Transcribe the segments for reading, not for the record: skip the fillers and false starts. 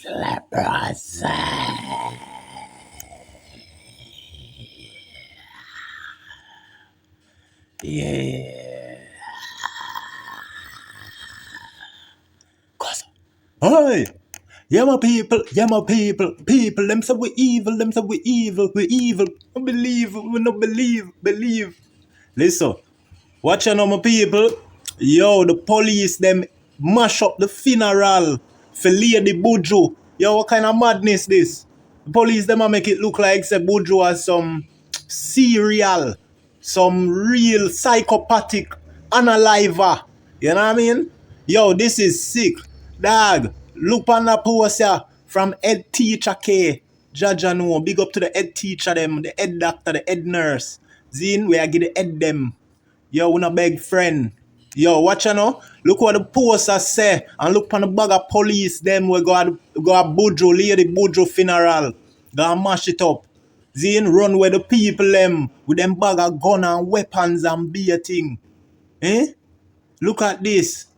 Leprosy. Yeah. Cause, hey, yeah, my people, them say we evil, we evil. We believe, we not believe. Listen, watch out, my people. Yo, the police, them mash up the funeral for Lady Buju. Yo, what kind of madness this? The police, them a make it look like say Buju has some serial, some real psychopathic unaliver. You know what I mean? Yo, this is sick. Dog, look on the post here from head teacher K. Jaja know. Big up to the head teacher them, the head doctor, the head nurse. Zin, we are get the head them. Yo, we not beg friend. Yo, watch you know. Look what the poster say. And look on the bag of police them we go a Buju, Lady Buju funeral. Go and mash it up. Zin run where the people them with them bag of gun and weapons and beating. Eh? Look at this.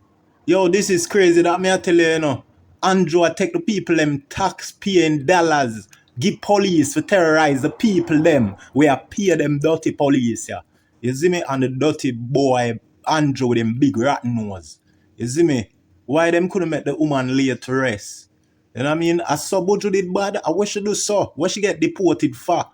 Yo, this is crazy that me I tell you, you know. Andrew I take the people them tax paying dollars. Give police to terrorize the people them. We are pay them dirty police, yeah. You see me? And the dirty boy Andrew with them big rat nose. You see me? Why them couldn't make the woman lay to rest? You know what I mean? I saw Buju did bad. I wish she do so. What she get deported for?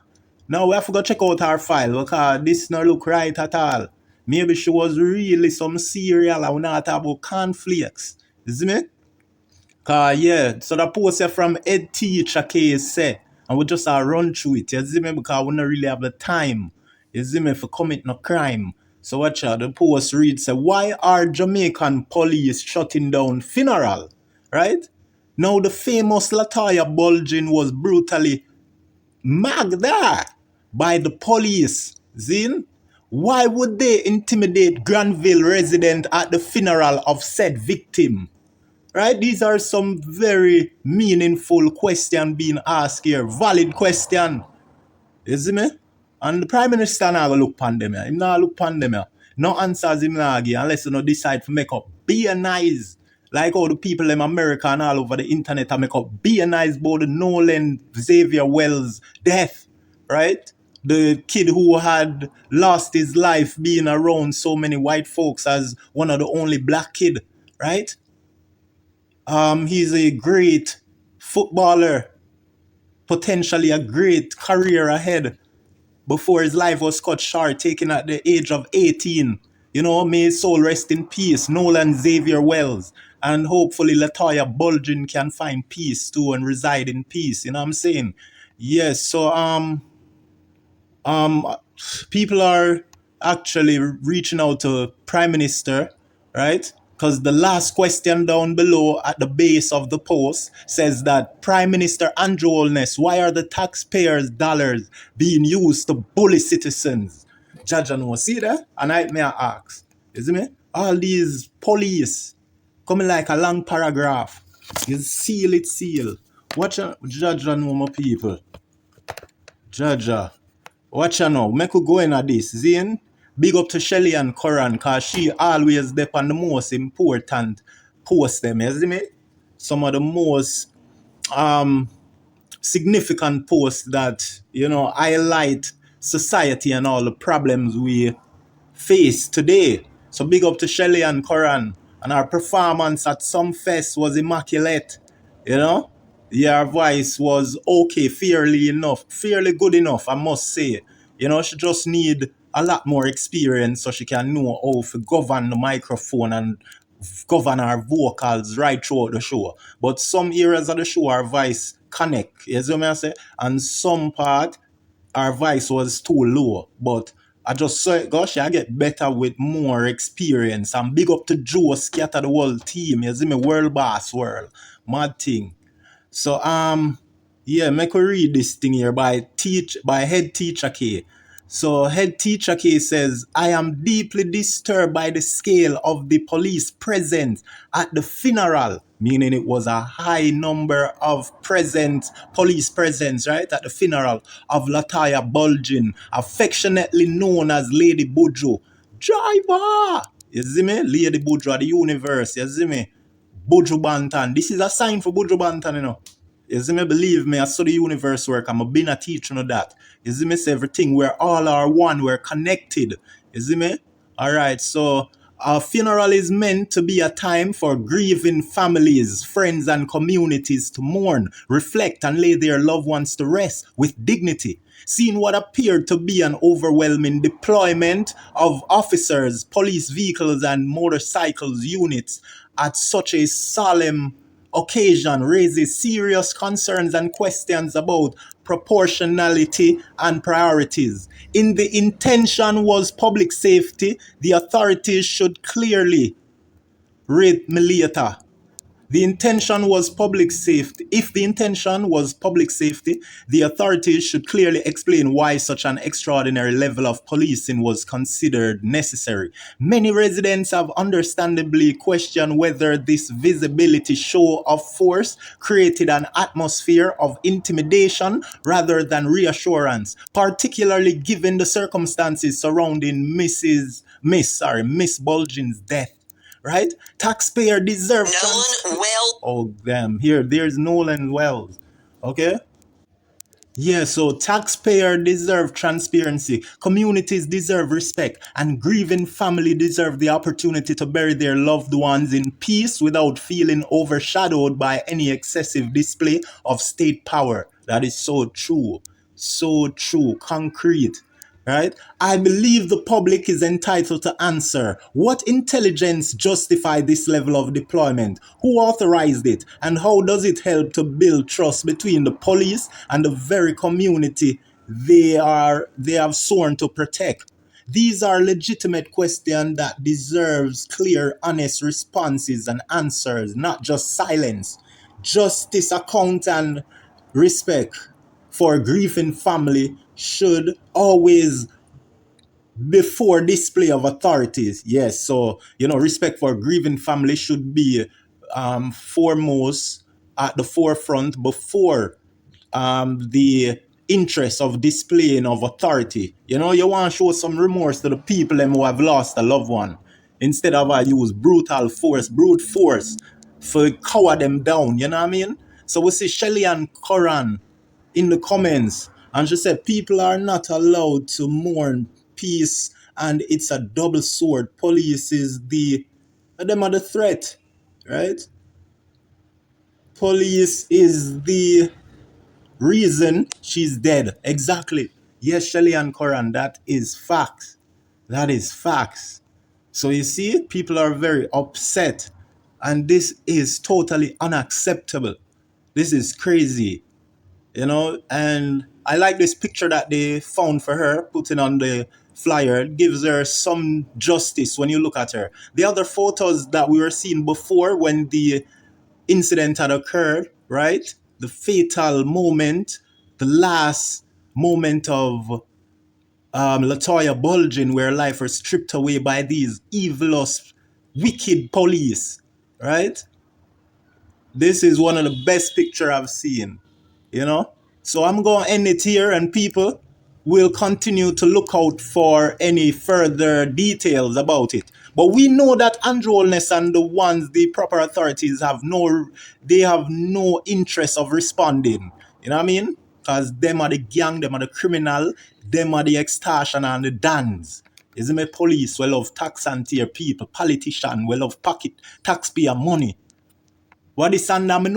Now we have to go check out her file because this not look right at all. Maybe she was really some cereal and we not talk about cornflakes. You see me? Cause yeah, so the post here from head teacher case say, and we just run through it, you see me, because we don't really have the time, you see me, for commit no crime. So watch out, the post reads, say, why are Jamaican police shutting down funeral? Right? Now the famous Lotoya Bulgin was brutally murdered by the police. Zin? Why would they intimidate Granville resident at the funeral of said victim? Right? These are some very meaningful questions being asked here. Valid question. You see me? And the Prime Minister now go look upon them here. Him not look upon them here. No answers him not give unless you know decide to make up. Be nice. Like all the people in America and all over the internet to make up. Be nice about the Nolan Xavier Wells death. Right? The kid who had lost his life being around so many white folks as one of the only black kid. Right? He's a great footballer, potentially a great career ahead before his life was cut short, taken at the age of 18. You know, may his soul rest in peace. Nolan Xavier Wells. And hopefully Lotoya Bulgin can find peace too and reside in peace. You know what I'm saying? Yes, so um people are actually reaching out to Prime Minister, right? Because the last question down below at the base of the post says that Prime Minister Andrew Holness, why are the taxpayers' dollars being used to bully citizens? Judge and no see that? And I may ask, you see me? All these police coming like a long paragraph. You seal. Watch out, Judge and no more people. Judge. Watch her now. Make we go in at this. Zane, big up to Shelly and Coran because she always dep on the most important post them. You see me? Some of the most significant posts that, you know, highlight society and all the problems we face today. So big up to Shelly and Coran. And our performance at some fest was immaculate. You know? Your voice was okay, fairly good enough, I must say. You know, she just need a lot more experience so she can know how to govern the microphone and govern her vocals right throughout the show. But some areas of the show, her voice connect. You see what I say? And some part, our voice was too low. But I just saw, gosh, I get better with more experience. And big up to Joe, scatter the whole team. You see me, world boss world. Mad thing. So yeah, make we read this thing here by head teacher K. So head teacher K says, I am deeply disturbed by the scale of the police presence at the funeral, meaning it was a high number of police presence, right, at the funeral of Lotoya Bulgin, affectionately known as Lady Buju. Driver! You see me? Lady Buju of the universe, you see me? Buju Bantan. This is a sign for Buju Bantan, you know. You see me, believe me, I saw the universe work. I'm a been a teacher of that. You see me, say everything, we're all are one, we're connected. You see me? All right, so our funeral is meant to be a time for grieving families, friends, and communities to mourn, reflect, and lay their loved ones to rest with dignity. Seeing what appeared to be an overwhelming deployment of officers, police vehicles, and motorcycles units at such a solemn occasion raises serious concerns and questions about proportionality and priorities. In the intention was public safety, the authorities should clearly read me later. The intention was public safety. If the intention was public safety, the authorities should clearly explain why such an extraordinary level of policing was considered necessary. Many residents have understandably questioned whether this visibility show of force created an atmosphere of intimidation rather than reassurance, particularly given the circumstances surrounding Miss Bulgin's death. Right? Taxpayer deserve Nolan Wells. Oh damn! Here, there's Nolan Wells. Okay. Yeah, so taxpayer deserve transparency, communities deserve respect, and grieving family deserve the opportunity to bury their loved ones in peace without feeling overshadowed by any excessive display of state power. That is so true, concrete. Right? I believe the public is entitled to answer. What intelligence justify this level of deployment? Who authorized it? And how does it help to build trust between the police and the very community they have sworn to protect? These are legitimate questions that deserves clear, honest responses and answers, not just silence. Justice, account, and respect for a grieving family should always before display of authorities. Yes, so respect for a grieving family should be foremost at the forefront before the interest of displaying of authority. You want to show some remorse to the people who have lost a loved one. Instead of I use brute force for cower them down. You know what I mean? So we see Shelly and Coran in the comments, and she said people are not allowed to mourn peace, and it's a double sword. Police is them are the threat, right? Police is the reason she's dead. Exactly. Yes, Shelly and Coran, that is facts. That is facts. So you see, people are very upset, and this is totally unacceptable. This is crazy. And I like this picture that they found for her, putting on the flyer. It gives her some justice when you look at her. The other photos that we were seeing before when the incident had occurred, right? The fatal moment, the last moment of Lotoya Bulgin, where life was stripped away by these evilous, wicked police, right? This is one of the best picture I've seen, you know? So I'm going to end it here, and people will continue to look out for any further details about it. But we know that Holness and the proper authorities have no interest of responding. You know what I mean? Because them are the gang, them are the criminal, them are the extortion and the dons. Isn't it? Police will love tax and tier people, politician will love pocket taxpayer money. What is under me?